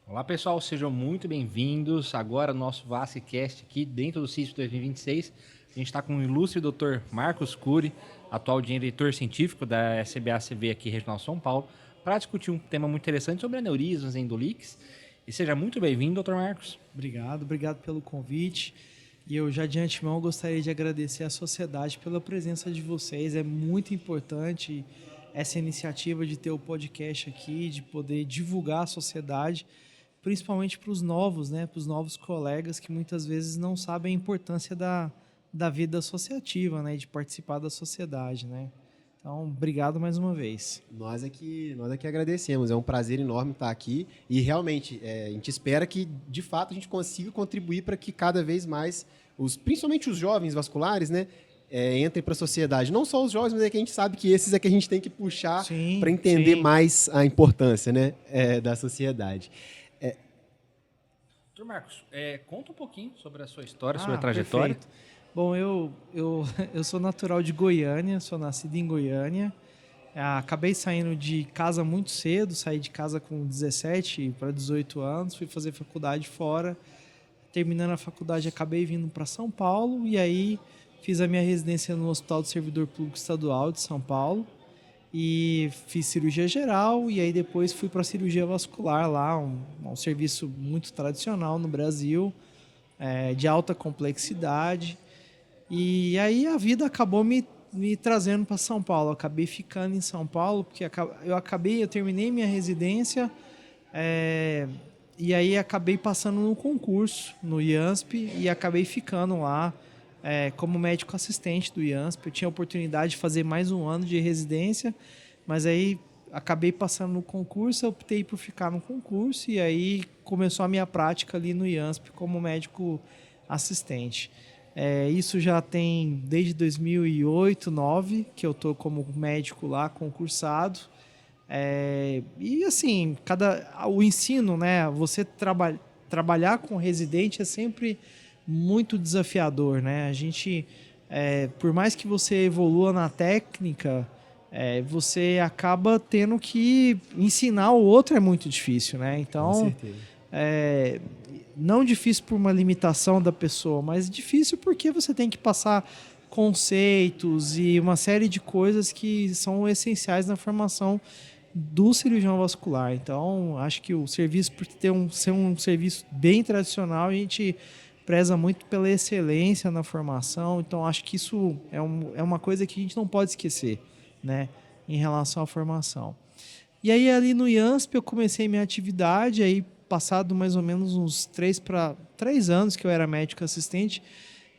Olá pessoal, sejam muito bem-vindos. Agora no nosso VascCast aqui dentro do CISP 2026. A gente está com o ilustre Dr. Marcos Cury, atual diretor científico da SBA-CV aqui Regional São Paulo, para discutir um tema muito interessante sobre aneurismas e endoliques. E seja muito bem-vindo, Dr. Marcos. Obrigado pelo convite. E eu já de antemão gostaria de agradecer à sociedade pela presença de vocês. É muito importante essa iniciativa de ter o podcast aqui, de poder divulgar a sociedade, principalmente para os novos, né, para os novos colegas que muitas vezes não sabem a importância da vida associativa, né, de participar da sociedade, né. Então, obrigado mais uma vez. Nós é que agradecemos, é um prazer enorme estar aqui e realmente a gente espera que de fato a gente consiga contribuir para que cada vez mais, principalmente os jovens vasculares, né, entrem para a sociedade. Não só os jovens, mas é que a gente sabe que esses é que a gente tem que puxar para entender mais a importância, né, da sociedade. Dr. Marcos, conta um pouquinho sobre a sua história, sobre a trajetória. Perfeito. Bom, eu sou natural de Goiânia, sou nascido em Goiânia. Acabei saindo de casa muito cedo, saí de casa com 17 para 18 anos, fui fazer faculdade fora. Terminando a faculdade, acabei vindo para São Paulo e aí fiz a minha residência no Hospital do Servidor Público Estadual de São Paulo e fiz cirurgia geral e aí depois fui para cirurgia vascular lá, um serviço muito tradicional no Brasil, de alta complexidade. E aí a vida acabou me trazendo para São Paulo. Eu acabei ficando em São Paulo, porque eu terminei minha residência e aí acabei passando no concurso no IANSP e acabei ficando lá como médico assistente do IANSP. Eu tinha a oportunidade de fazer mais um ano de residência, mas aí acabei passando no concurso, eu optei por ficar no concurso e aí começou a minha prática ali no IANSP como médico assistente. Isso já tem desde 2008, 2009, que eu estou como médico lá, concursado. E assim, o ensino, né? Você trabalhar com residente é sempre muito desafiador, né? A gente, por mais que você evolua na técnica, você acaba tendo que ensinar o outro é muito difícil, né? Então, com certeza. Não difícil por uma limitação da pessoa, mas difícil porque você tem que passar conceitos e uma série de coisas que são essenciais na formação do cirurgião vascular. Então, acho que o serviço, por ser um serviço bem tradicional, a gente preza muito pela excelência na formação. Então, acho que isso é uma coisa que a gente não pode esquecer, né, em relação à formação. E aí, ali no IANSP, eu comecei minha atividade, aí passado mais ou menos uns 3 anos que eu era médico assistente,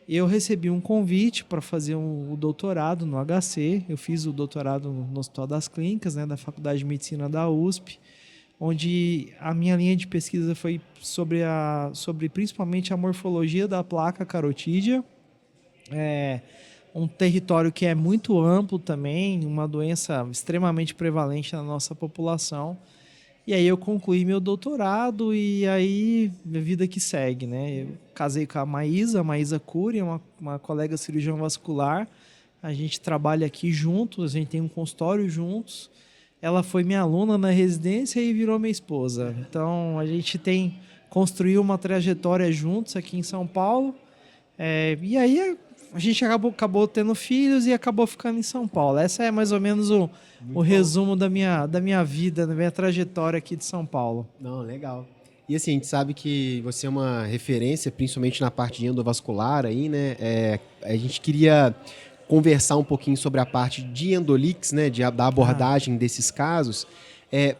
eu recebi um convite para fazer o doutorado no HC. Eu fiz o doutorado no Hospital das Clínicas, né, da Faculdade de Medicina da USP, onde a minha linha de pesquisa foi sobre principalmente a morfologia da placa carotídea, um território que é muito amplo também, uma doença extremamente prevalente na nossa população. E aí eu concluí meu doutorado e aí minha vida que segue, né? Eu casei com a Maísa Cury, uma colega cirurgião vascular. A gente trabalha aqui juntos, a gente tem um consultório juntos. Ela foi minha aluna na residência e virou minha esposa. Então a gente construiu uma trajetória juntos aqui em São Paulo. E aí a gente acabou tendo filhos e acabou ficando em São Paulo. Essa é mais ou menos o resumo da minha vida, da minha trajetória aqui de São Paulo. Não, legal. E assim, a gente sabe que você é uma referência, principalmente na parte de endovascular aí, né? A gente queria conversar um pouquinho sobre a parte de endolix, né? Da abordagem desses casos.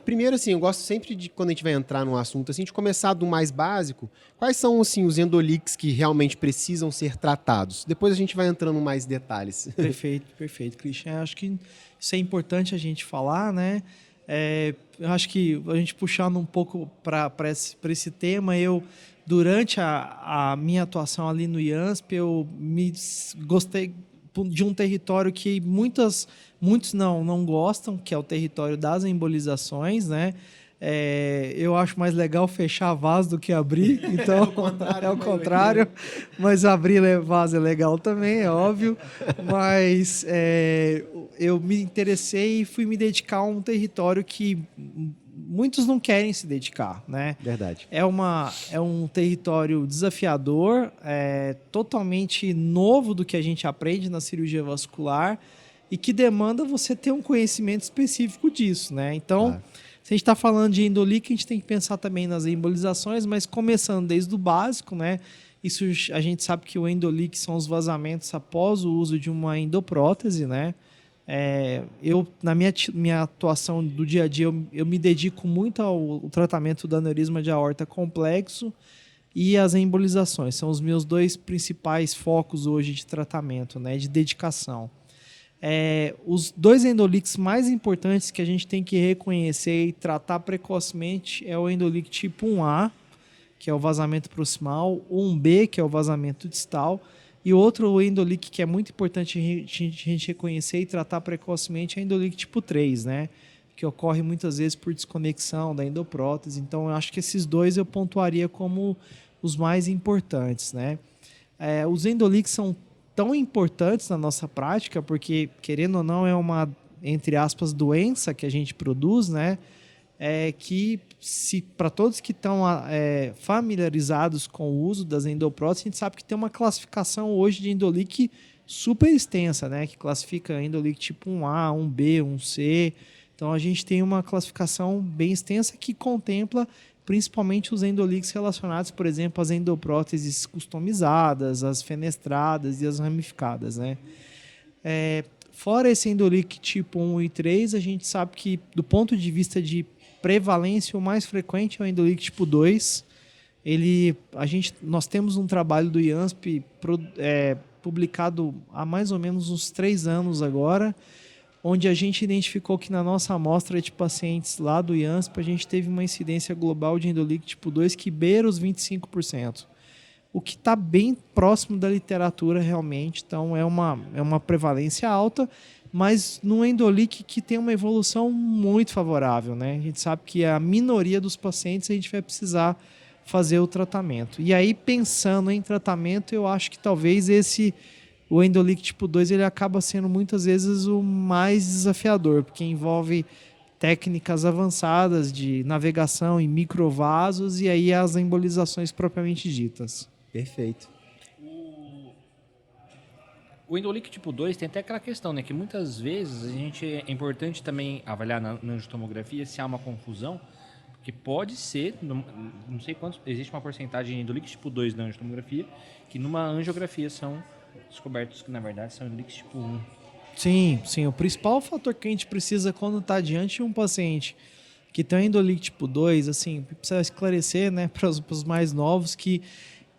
Primeiro, assim, eu gosto sempre de, quando a gente vai entrar num assunto, assim, de começar do mais básico. Quais são, assim, os endolix que realmente precisam ser tratados? Depois a gente vai entrando em mais detalhes. Perfeito, Christian. Acho que isso é importante a gente falar, né? Eu acho que a gente puxando um pouco para esse tema, durante a minha atuação ali no IANSP, eu gostei de um território que muitos não gostam, que é o território das embolizações, né? Eu acho mais legal fechar vaso do que abrir, então é o contrário, mas abrir vaso é legal também, é óbvio, mas eu me interessei e fui me dedicar a um território que muitos não querem se dedicar, né? Verdade. É um território desafiador, totalmente novo do que a gente aprende na cirurgia vascular e que demanda você ter um conhecimento específico disso, né? Então, Claro. se a gente está falando de endolíquido, a gente tem que pensar também nas embolizações, mas começando desde o básico, né? Isso a gente sabe que o endolíquido são os vazamentos após o uso de uma endoprótese, né? Na minha atuação do dia a dia, eu me dedico muito ao tratamento do aneurisma de aorta complexo e as embolizações. São os meus dois principais focos hoje de tratamento, né, de dedicação. Os dois endolíquidos mais importantes que a gente tem que reconhecer e tratar precocemente é o endolíquido tipo 1A, que é o vazamento proximal, o 1B, que é o vazamento distal, e outro endolíquido que é muito importante a gente reconhecer e tratar precocemente é o endolíquido tipo 3, né? Que ocorre muitas vezes por desconexão da endoprótese. Então, eu acho que esses dois eu pontuaria como os mais importantes, né? Os endolíquidos são tão importantes na nossa prática porque, querendo ou não, é uma, entre aspas, doença que a gente produz, né? Que para todos que estão familiarizados com o uso das endopróteses, a gente sabe que tem uma classificação hoje de endolíquido super extensa, né? Que classifica endolíquido tipo 1A, 1B, 1C. Então a gente tem uma classificação bem extensa que contempla principalmente os endolíquidos relacionados, por exemplo, às endopróteses customizadas, as fenestradas e as ramificadas, né? Fora esse endolíquido tipo 1 e 3, a gente sabe que, do ponto de vista de prevalência, o mais frequente é o endolíquido tipo 2. Nós temos um trabalho do IANSP publicado há mais ou menos uns 3 anos agora, onde a gente identificou que na nossa amostra de pacientes lá do IANSP, a gente teve uma incidência global de endolíquido tipo 2 que beira os 25%. O que está bem próximo da literatura realmente, então é uma prevalência alta, mas num endolíquido que tem uma evolução muito favorável, né? A gente sabe que a minoria dos pacientes a gente vai precisar fazer o tratamento. E aí, pensando em tratamento, eu acho que talvez o endolíquido tipo 2 ele acaba sendo muitas vezes o mais desafiador, porque envolve técnicas avançadas de navegação em microvasos e aí as embolizações propriamente ditas. Perfeito. O endolíquido tipo 2 tem até aquela questão, né? Que muitas vezes é importante também avaliar na angiotomografia se há uma confusão, porque pode ser, não sei quantos, existe uma porcentagem de endolíquido tipo 2 na angiotomografia, que numa angiografia são descobertos que na verdade são endolíquidos tipo 1. Sim. O principal fator que a gente precisa quando está diante de um paciente que tem um endolíquido tipo 2, assim, precisa esclarecer, né, para os mais novos que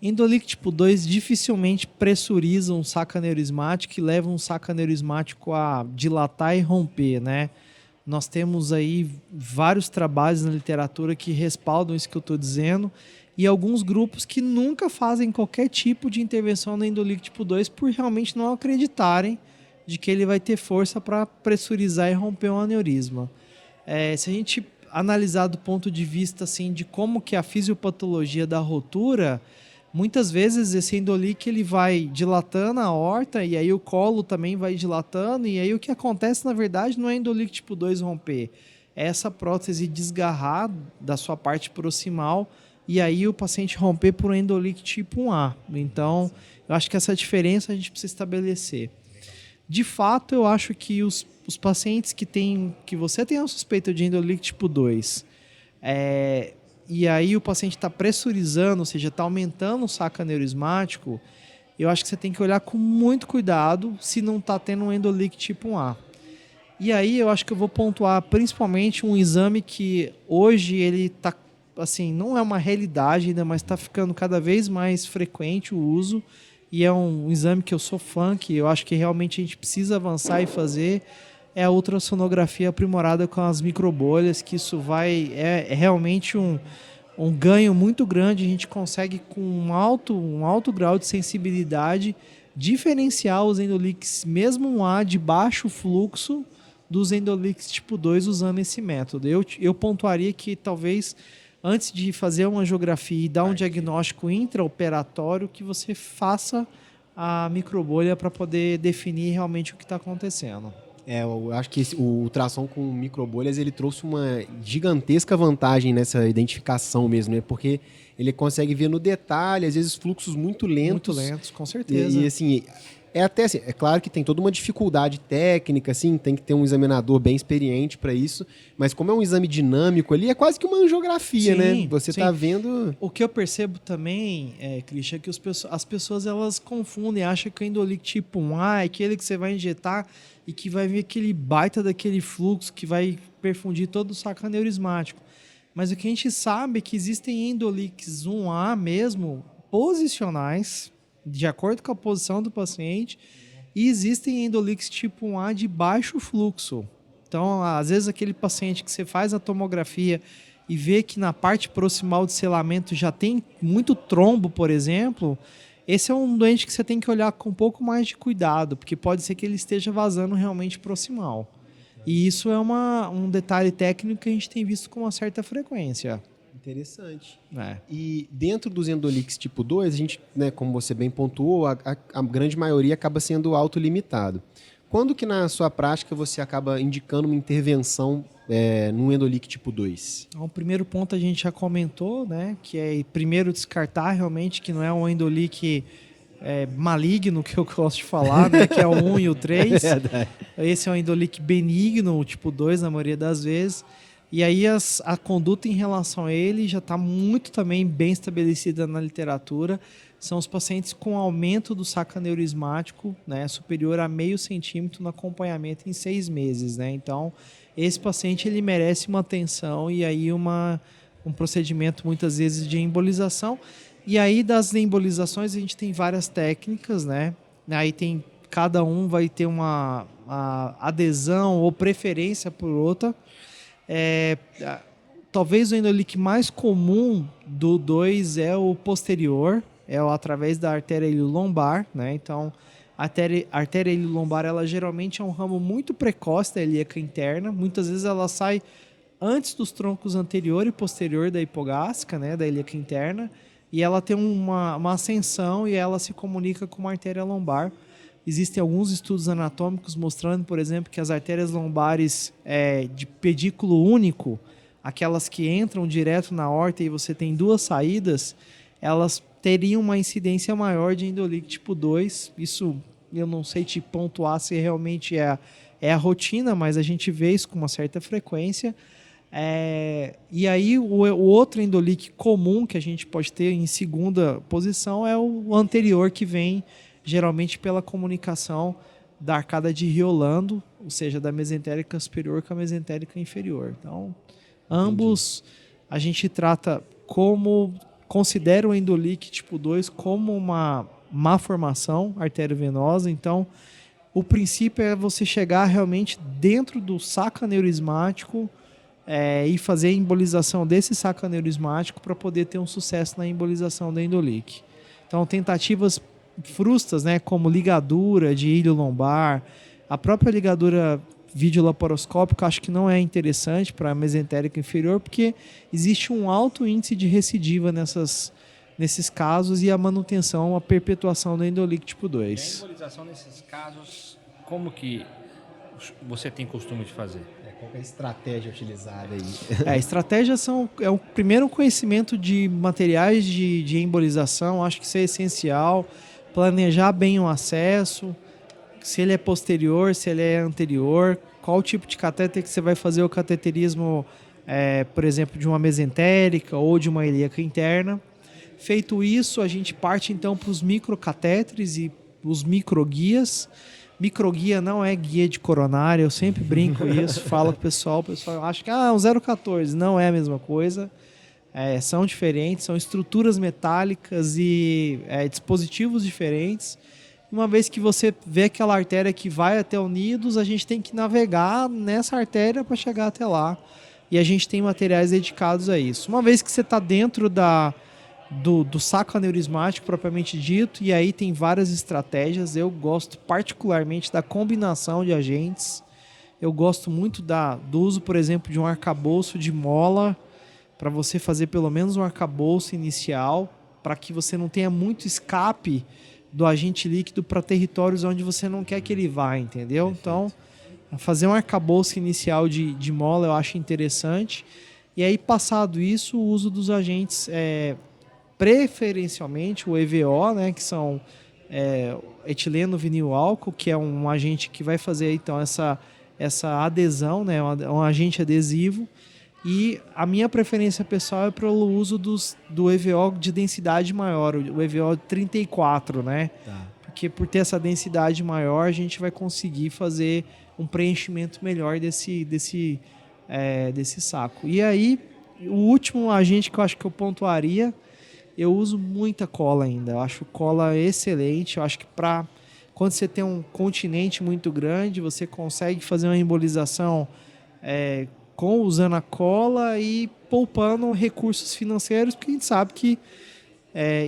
endolíquido tipo 2 dificilmente pressuriza um saco aneurismático e leva um saco aneurismático a dilatar e romper, né? Nós temos aí vários trabalhos na literatura que respaldam isso que eu estou dizendo e alguns grupos que nunca fazem qualquer tipo de intervenção no endolíquido tipo 2 por realmente não acreditarem de que ele vai ter força para pressurizar e romper um aneurisma. Se a gente analisar do ponto de vista assim, de como que a fisiopatologia da rotura, muitas vezes esse endolíquido ele vai dilatando a aorta e aí o colo também vai dilatando e aí o que acontece na verdade não é endolíquido tipo 2 romper, é essa prótese desgarrar da sua parte proximal e aí o paciente romper por um endolíquido tipo 1A. Então, eu acho que essa diferença a gente precisa estabelecer. De fato, eu acho que os pacientes que você tem a suspeita de endolíquido tipo 2, e aí o paciente está pressurizando, ou seja, está aumentando o saco aneurismático, eu acho que você tem que olhar com muito cuidado se não está tendo um endolíquido tipo 1A. E aí eu acho que eu vou pontuar principalmente um exame que hoje ele está, assim, não é uma realidade ainda, mas está ficando cada vez mais frequente o uso, e é um exame que eu sou fã, que eu acho que realmente a gente precisa avançar e fazer, é a ultrassonografia aprimorada com as microbolhas, que isso é realmente um ganho muito grande. A gente consegue, com um alto grau de sensibilidade, diferenciar os endolíquidos, mesmo um A de baixo fluxo, dos endolíquidos tipo 2 usando esse método. Eu pontuaria que talvez, antes de fazer uma angiografia e dar um diagnóstico intraoperatório, que você faça a microbolha para poder definir realmente o que está acontecendo. Eu acho que o ultrassom com microbolhas ele trouxe uma gigantesca vantagem nessa identificação mesmo, né? Porque ele consegue ver no detalhe, às vezes fluxos muito lentos. Muito lentos, com certeza. E assim, até assim, é claro que tem toda uma dificuldade técnica, assim, tem que ter um examinador bem experiente para isso, mas como é um exame dinâmico ali, é quase que uma angiografia, Sim, né? Você sim. tá vendo... O que eu percebo também, Christian, é que as pessoas elas confundem, acham que o Endolic tipo 1A é aquele que você vai injetar e que vai vir aquele baita daquele fluxo que vai perfundir todo o saco aneurismático. Mas o que a gente sabe é que existem Endolics 1A mesmo, posicionais, de acordo com a posição do paciente, e existem Endolics tipo 1A de baixo fluxo. Então, às vezes, aquele paciente que você faz a tomografia e vê que na parte proximal de selamento já tem muito trombo, por exemplo, esse é um doente que você tem que olhar com um pouco mais de cuidado, porque pode ser que ele esteja vazando realmente proximal. E isso é um detalhe técnico que a gente tem visto com uma certa frequência. Interessante. É. E dentro dos Endolics tipo 2, a gente, né, como você bem pontuou, a grande maioria acaba sendo autolimitado. Quando que na sua prática você acaba indicando uma intervenção num Endolic tipo 2? Então, o primeiro ponto a gente já comentou, né, que é primeiro descartar realmente que não é um Endolic maligno, que eu gosto de falar, né, que é o 1 e o 3. Esse é um Endolic benigno, o tipo 2 na maioria das vezes. E aí a conduta em relação a ele já está muito também bem estabelecida na literatura. São os pacientes com aumento do saco aneurismático, né, superior a 0,5 centímetro no acompanhamento em 6 meses. Né? Então, esse paciente ele merece uma atenção e aí um procedimento muitas vezes de embolização. E aí das embolizações a gente tem várias técnicas, né? Aí cada um vai ter uma adesão ou preferência por outra. Talvez o Endolic mais comum do 2 é o posterior, através da artéria iliolombar, né? Então, a artéria iliolombar, ela geralmente é um ramo muito precoce da ilíaca interna. Muitas vezes ela sai antes dos troncos anterior e posterior da hipogástrica, né? Da ilíaca interna. E ela tem uma ascensão e ela se comunica com uma artéria lombar. Existem alguns estudos anatômicos mostrando, por exemplo, que as artérias lombares de pedículo único, aquelas que entram direto na aorta e você tem duas saídas, elas teriam uma incidência maior de Endolic tipo 2. Isso eu não sei te pontuar se realmente é a rotina, mas a gente vê isso com uma certa frequência. E aí o outro Endolic comum que a gente pode ter em segunda posição é o anterior, que vem geralmente pela comunicação da arcada de Riolando, ou seja, da mesentérica superior com a mesentérica inferior. Então, ambos a gente trata considera o Endolic tipo 2 como uma má formação arteriovenosa. Então, o princípio é você chegar realmente dentro do saco aneurismático e fazer a embolização desse saco aneurismático para poder ter um sucesso na embolização da Endolic. Então, tentativas frustas, né, como ligadura de ilho lombar, a própria ligadura videolaparoscópica, acho que não é interessante para a mesentérica inferior, porque existe um alto índice de recidiva nesses casos e a manutenção, a perpetuação do Endolic tipo 2. E a embolização nesses casos, como que você tem costume de fazer? Qual é a estratégia utilizada aí? A estratégia é o primeiro conhecimento de materiais de embolização, acho que isso é essencial. Planejar bem o acesso, se ele é posterior, se ele é anterior, qual tipo de catéter que você vai fazer o cateterismo, por exemplo, de uma mesentérica ou de uma ilíaca interna. Feito isso, a gente parte então para os microcatéteres e os microguias. Microguia não é guia de coronária, eu sempre brinco isso, falo com o pessoal acha que um 0,14, não é a mesma coisa. São diferentes, são estruturas metálicas e dispositivos diferentes. Uma vez que você vê aquela artéria que vai até o Nidos, a gente tem que navegar nessa artéria para chegar até lá. E a gente tem materiais dedicados a isso. Uma vez que você está dentro do saco aneurismático propriamente dito, e aí tem várias estratégias. Eu gosto particularmente da combinação de agentes. Eu gosto muito do uso, por exemplo, de um arcabouço de mola, para você fazer pelo menos um arcabouço inicial, para que você não tenha muito escape do agente líquido para territórios onde você não quer que ele vá, entendeu? Perfeito. Então, fazer um arcabouço inicial de mola eu acho interessante. E aí, passado isso, o uso dos agentes, preferencialmente o EVO, né, que são etileno vinil álcool, que é um agente que vai fazer então essa adesão, né, um agente adesivo. E a minha preferência pessoal é para o uso do EVO de densidade maior, o EVO 34, né? Tá. Porque por ter essa densidade maior, a gente vai conseguir fazer um preenchimento melhor desse saco. E aí, o último agente que eu acho que eu pontuaria, eu uso muita cola ainda. Eu acho cola excelente. Eu acho que quando você tem um continente muito grande, você consegue fazer uma embolização usando a cola e poupando recursos financeiros, porque a gente sabe que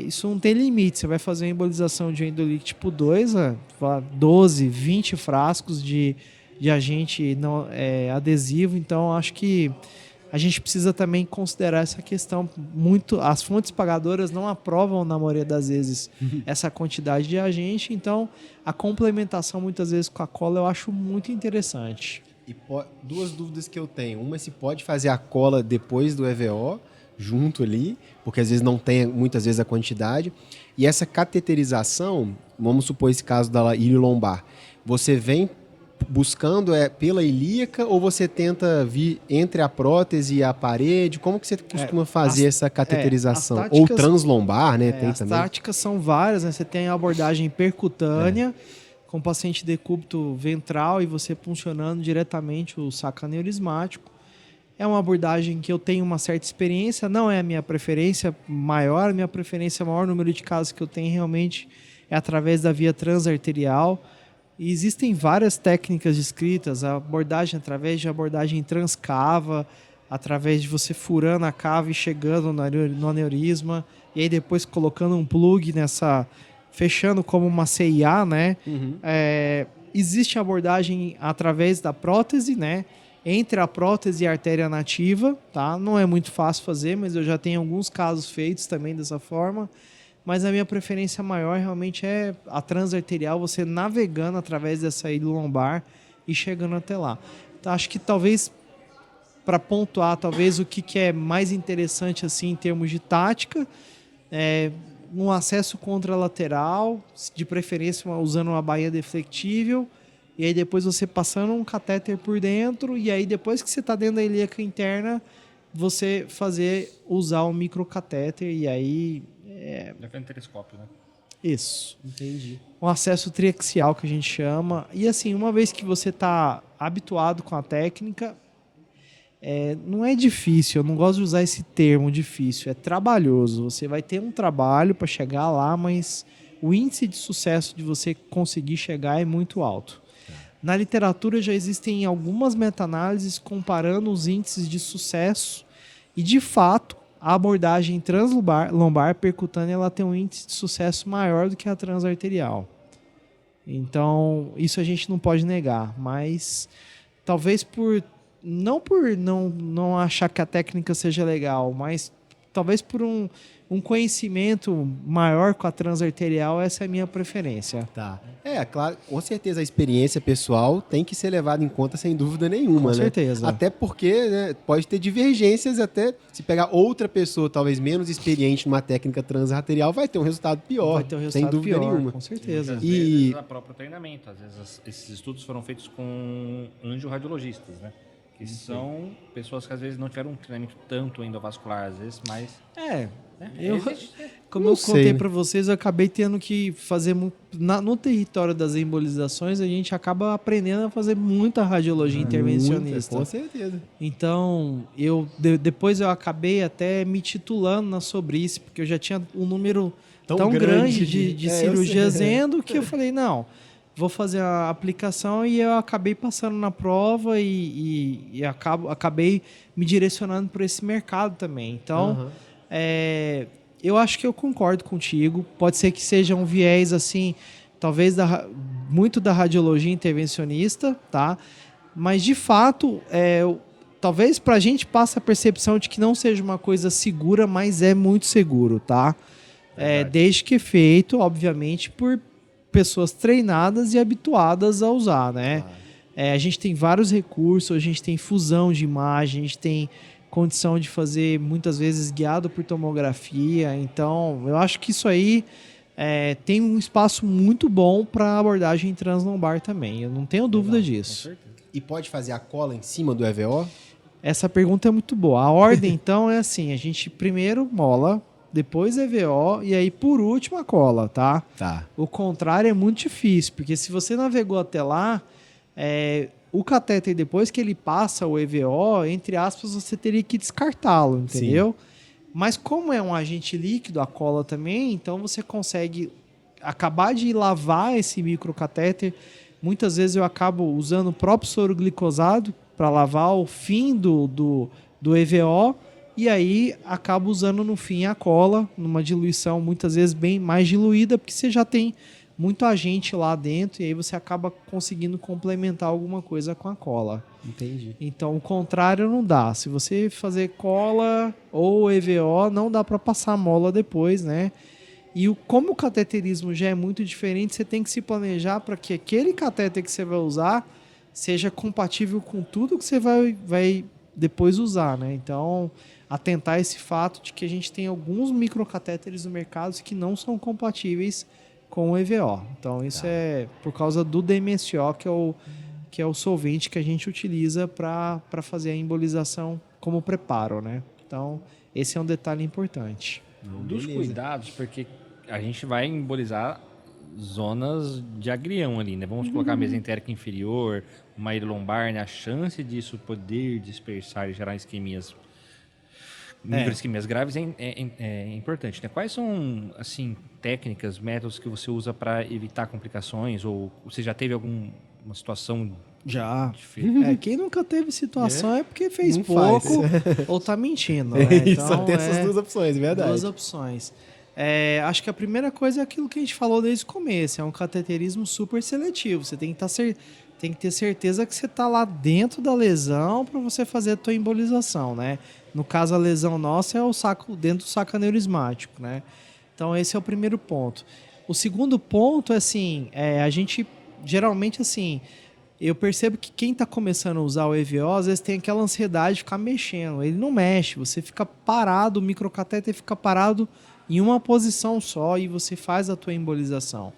isso não tem limite. Você vai fazer uma embolização de endolite tipo 2, 12, 20 frascos de agente não, adesivo. Então, acho que a gente precisa também considerar essa questão. As fontes pagadoras não aprovam, na maioria das vezes, essa quantidade de agente. Então, a complementação, muitas vezes, com a cola, eu acho muito interessante. E duas dúvidas que eu tenho. Uma é se pode fazer a cola depois do EVO, junto ali, porque às vezes não tem muitas vezes a quantidade. E essa cateterização, vamos supor esse caso da ilha lombar, você vem buscando pela ilíaca ou você tenta vir entre a prótese e a parede? Como que você costuma fazer essa cateterização? Táticas, ou translombar, né? Tem as também. táticas são várias, né? Você tem a abordagem percutânea, com o paciente decúbito ventral e você puncionando diretamente o saco aneurismático. É uma abordagem que eu tenho uma certa experiência, não é a minha preferência maior, o maior número de casos que eu tenho realmente é através da via transarterial. E existem várias técnicas descritas, a abordagem através de abordagem transcava, através de você furando a cava e chegando no aneurisma, e aí depois colocando um plug fechando como uma CIA, né? Uhum. Existe a abordagem através da prótese, né? Entre a prótese e a artéria nativa, tá? Não é muito fácil fazer, mas eu já tenho alguns casos feitos também dessa forma. Mas a minha preferência maior realmente é a transarterial, você navegando através dessa ilha lombar e chegando até lá. Então, acho que talvez, para pontuar, o que é mais interessante assim, em termos de tática, um acesso contralateral, de preferência usando uma baía deflectível, e aí depois você passando um catéter por dentro, e aí depois que você está dentro da ilíaca interna, você usar o microcatéter, e aí... Depende do telescópio, né? Isso. Entendi. Um acesso triaxial que a gente chama. E assim, uma vez que você está habituado com a técnica, não é difícil, eu não gosto de usar esse termo difícil, é trabalhoso. Você vai ter um trabalho para chegar lá, mas o índice de sucesso de você conseguir chegar é muito alto. Na literatura já existem algumas meta-análises comparando os índices de sucesso e, de fato, a abordagem translombar percutânea ela tem um índice de sucesso maior do que a transarterial. Então, isso a gente não pode negar, mas talvez não achar que a técnica seja legal, mas talvez por um conhecimento maior com a transarterial, essa é a minha preferência. Tá. Claro, com certeza a experiência pessoal tem que ser levada em conta sem dúvida nenhuma, Com né? certeza. Até porque, né, pode ter divergências, até se pegar outra pessoa, talvez menos experiente numa técnica transarterial, vai ter um resultado pior, Vai ter um resultado sem dúvida pior, nenhuma. com certeza. Muitas vezes a próprio treinamento. Às vezes esses estudos foram feitos com angioradiologistas, né? Que são pessoas que às vezes não tiveram um treinamento tanto endovascular, às vezes, mas... Como eu contei para vocês, eu acabei tendo que fazer no território das embolizações, a gente acaba aprendendo a fazer muita radiologia intervencionista. Com certeza. Então, depois eu acabei até me titulando na Sobrice, porque eu já tinha um número tão grande de cirurgias endo que eu falei, não, vou fazer a aplicação, e eu acabei passando na prova e acabei me direcionando para esse mercado também. Então, eu acho que eu concordo contigo. Pode ser que seja um viés, assim, talvez muito da radiologia intervencionista, tá? Mas, de fato, talvez para a gente passe a percepção de que não seja uma coisa segura, mas é muito seguro, tá? Desde que feito, obviamente, por pessoas treinadas e habituadas a usar, né? A gente tem vários recursos, a gente tem fusão de imagem, a gente tem condição de fazer muitas vezes guiado por tomografia. Então, eu acho que isso aí tem um espaço muito bom para abordagem translombar também. Eu não tenho dúvida disso. E pode fazer a cola em cima do EVO? Essa pergunta é muito boa. A ordem, então, é assim: a gente primeiro mola, depois EVO e aí, por último, a cola, tá? Tá. O contrário é muito difícil, porque se você navegou até lá, o catéter, depois que ele passa o EVO, entre aspas, você teria que descartá-lo, entendeu? Sim. Mas como é um agente líquido, a cola também, então você consegue acabar de lavar esse microcatéter. Muitas vezes eu acabo usando o próprio soro glicosado para lavar o fim do EVO e aí acabo usando no fim a cola, numa diluição muitas vezes bem mais diluída, porque você já tem muito agente lá dentro e aí você acaba conseguindo complementar alguma coisa com a cola. Entendi. Então, o contrário não dá. Se você fazer cola ou EVO, não dá para passar mola depois, né? E como o cateterismo já é muito diferente, você tem que se planejar para que aquele catéter que você vai usar seja compatível com tudo que você vai depois usar, né? Então, atentar esse fato de que a gente tem alguns microcatéteres no mercado que não são compatíveis com o EVO. Então, isso é por causa do DMSO, que é o solvente que a gente utiliza para fazer a embolização como preparo, né? Então, esse é um detalhe importante. Dos cuidados, porque a gente vai embolizar zonas de agrião ali, né? Vamos colocar a mesentérica inferior, uma lombar, né? A chance disso poder dispersar e gerar isquemias, microisquemias graves é importante, né? Quais são, assim, técnicas, métodos que você usa para evitar complicações? Ou você já teve alguma situação? Já. Quem nunca teve situação é porque fez não pouco ou tá mentindo. Né? Isso, então, tem essas duas opções, é verdade. Duas opções. Acho que a primeira coisa é aquilo que a gente falou desde o começo, é um cateterismo super seletivo. Você tem que ter certeza que você está lá dentro da lesão para você fazer a tua embolização, né? No caso, a lesão nossa é o saco, dentro do saco aneurismático, né? Então, esse é o primeiro ponto. O segundo ponto é assim, a gente geralmente assim, eu percebo que quem está começando a usar o EVO, às vezes tem aquela ansiedade de ficar mexendo. Ele não mexe, você fica parado, o microcatéter fica parado em uma posição só e você faz a tua embolização.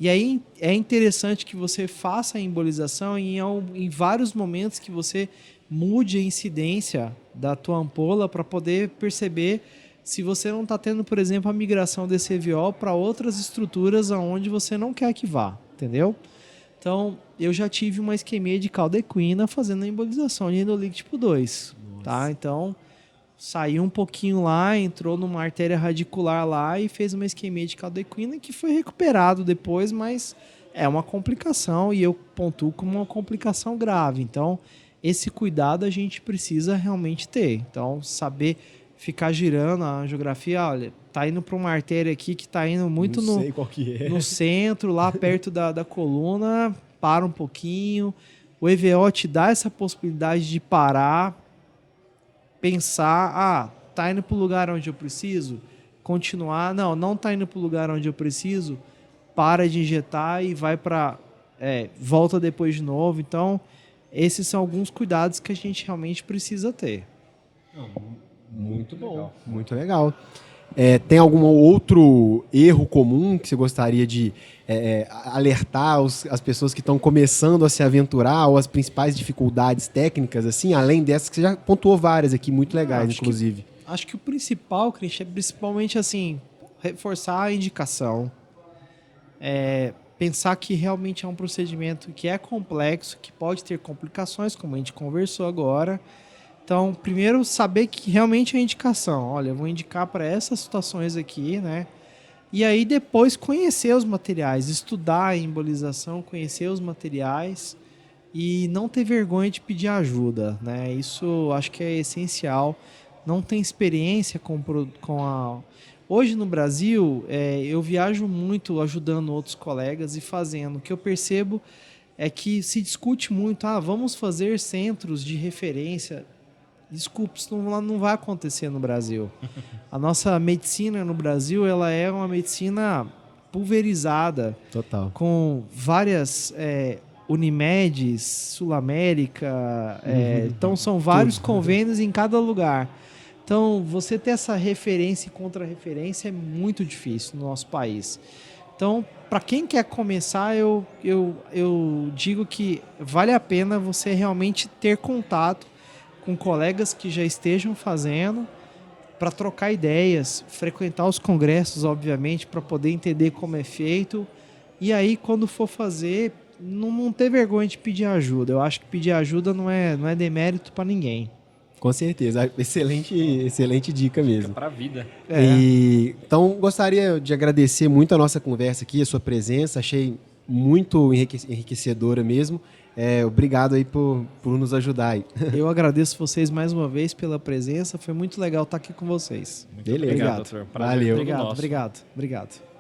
E aí é interessante que você faça a embolização em vários momentos que você mude a incidência da tua ampola para poder perceber se você não está tendo, por exemplo, a migração desse EVO para outras estruturas aonde você não quer que vá, entendeu? Então, eu já tive uma isquemia de caldequina fazendo a embolização de endolíquido tipo 2, tá? Então, saiu um pouquinho lá, entrou numa artéria radicular lá e fez uma isquemia de caldequina que foi recuperado depois, mas é uma complicação e eu pontuo como uma complicação grave. Então, esse cuidado a gente precisa realmente ter. Então, saber ficar girando a angiografia, olha, tá indo para uma artéria aqui que tá indo muito no centro, lá perto da coluna, para um pouquinho. O EVO te dá essa possibilidade de parar, pensar, tá indo para o lugar onde eu preciso, continuar, não tá indo para o lugar onde eu preciso, para de injetar e vai para, volta depois de novo. Então, esses são alguns cuidados que a gente realmente precisa ter. Muito bom, legal. Muito legal. Tem algum outro erro comum que você gostaria de alertar as pessoas que estão começando a se aventurar ou as principais dificuldades técnicas, assim, além dessas que você já pontuou várias aqui, muito legais, inclusive? Acho que o principal, Christian, é principalmente assim, reforçar a indicação, pensar que realmente é um procedimento que é complexo, que pode ter complicações, como a gente conversou agora. Então, primeiro, saber que realmente é a indicação. Olha, eu vou indicar para essas situações aqui, né? E aí, depois, conhecer os materiais, estudar a embolização, conhecer os materiais e não ter vergonha de pedir ajuda, né? Isso acho que é essencial. Não tem experiência com a... Hoje, no Brasil, eu viajo muito ajudando outros colegas e fazendo. O que eu percebo é que se discute muito, vamos fazer centros de referência. Desculpe, isso não vai acontecer no Brasil. A nossa medicina no Brasil, ela é uma medicina pulverizada. Total. Com várias Unimed, Sul América, então são vários convênios em cada lugar. Então, você ter essa referência e contra-referência é muito difícil no nosso país. Então, para quem quer começar, eu digo que vale a pena você realmente ter contato com colegas que já estejam fazendo, para trocar ideias, frequentar os congressos, obviamente, para poder entender como é feito. E aí, quando for fazer, não ter vergonha de pedir ajuda. Eu acho que pedir ajuda não é demérito para ninguém. Com certeza. Excelente dica mesmo. Para a vida. Então, gostaria de agradecer muito a nossa conversa aqui, a sua presença. Achei muito enriquecedora mesmo. Obrigado aí por nos ajudar aí. Eu agradeço vocês mais uma vez pela presença. Foi muito legal estar aqui com vocês. Beleza. Obrigado, doutor. Prazer Valeu. todo nosso. Obrigado.